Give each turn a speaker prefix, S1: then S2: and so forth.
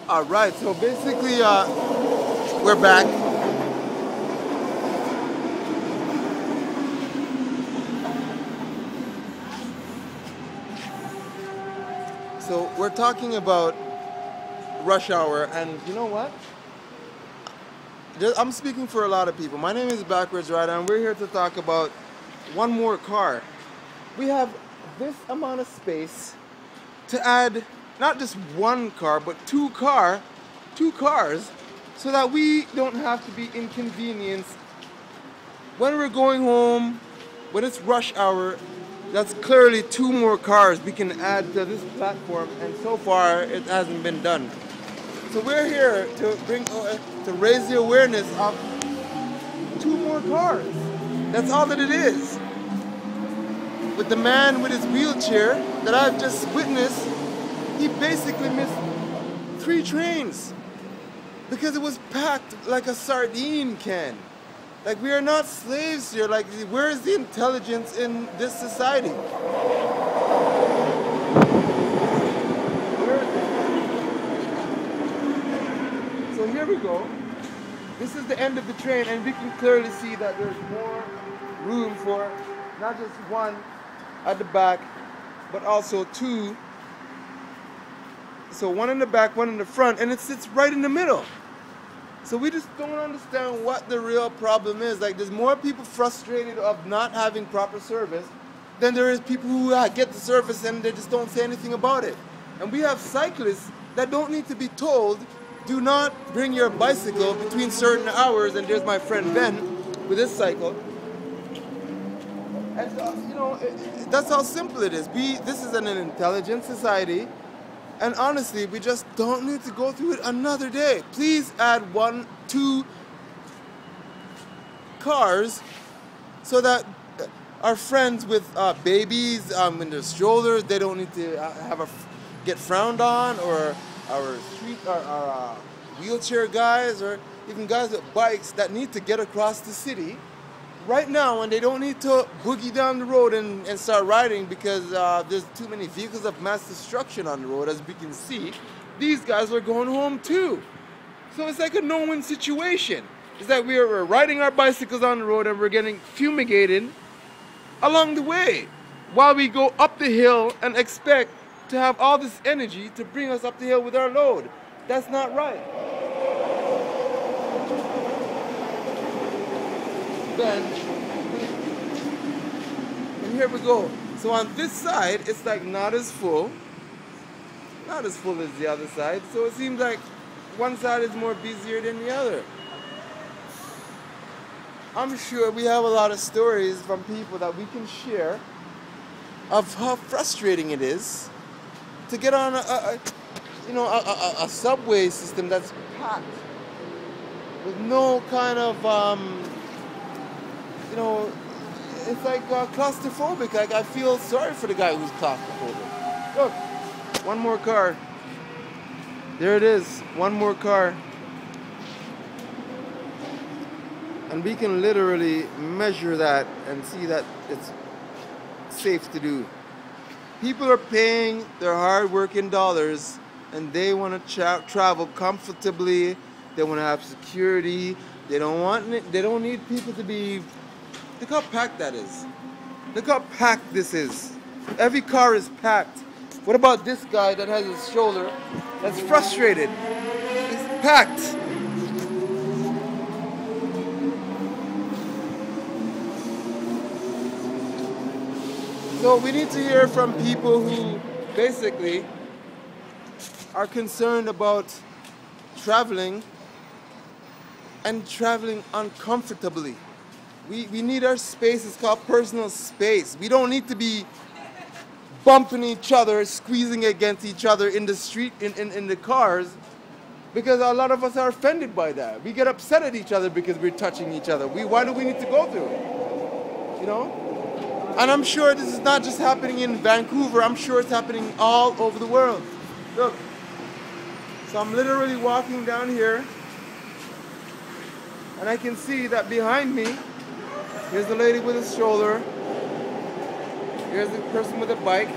S1: All right, so basically, we're back. So we're talking about rush hour, and you know what? I'm speaking for a lot of people. My name is Backwards Rider, and we're here to talk about one more car. We have this amount of space to add not just one car, but two cars, so that we don't have to be inconvenienced when we're going home, when it's rush hour. That's clearly two more cars we can add to this platform, and so far it hasn't been done. So we're here to raise the awareness of two more cars. That's all that it is. With the man with his wheelchair that I've just witnessed, he basically missed 3 trains because it was packed like a sardine can. Like, we are not slaves here. Like, where is the intelligence in this society? So here we go. This is the end of the train, and we can clearly see that there's more room for not just one at the back, but also 2. So one in the back, one in the front, and it sits right in the middle. So we just don't understand what the real problem is. Like, there's more people frustrated of not having proper service than there is people who get the service and they just don't say anything about it. And we have cyclists that don't need to be told, do not bring your bicycle between certain hours. And there's my friend Ben with his cycle. And that's how simple it is. This is an intelligent society. And honestly, we just don't need to go through it another day. Please add 1-2 cars so that our friends with babies in their strollers, they don't need to get frowned on, or our wheelchair guys, or even guys with bikes that need to get across the city right now, and they don't need to boogie down the road and start riding because there's too many vehicles of mass destruction on the road. As we can see, these guys are going home too. So it's like a no-win situation. It's like we're riding our bicycles on the road and we're getting fumigated along the way while we go up the hill and expect to have all this energy to bring us up the hill with our load. That's not right. Then, and here we go. So on this side, it's like not as full as the other side. So it seems like one side is more busier than the other. I'm sure we have a lot of stories from people that we can share of how frustrating it is to get on a subway system that's packed with no kind of it's like claustrophobic. Like, I feel sorry for the guy who's claustrophobic. Look, one more car. There it is, one more car. And we can literally measure that and see that it's safe to do. People are paying their hard-working dollars, and they want to travel comfortably. They want to have security. They don't need people to be. Look how packed that is. Look how packed this is. Every car is packed. What about this guy that has his shoulder that's frustrated? It's packed. So we need to hear from people who basically are concerned about traveling and traveling uncomfortably. We need our space. It's called personal space. We don't need to be bumping each other, squeezing against each other in the street, in the cars, because a lot of us are offended by that. We get upset at each other because we're touching each other. Why do we need to go through it? You know? And I'm sure this is not just happening in Vancouver. I'm sure it's happening all over the world. Look. So I'm literally walking down here, and I can see that behind me, here's the lady with a stroller. Here's the person with a bike.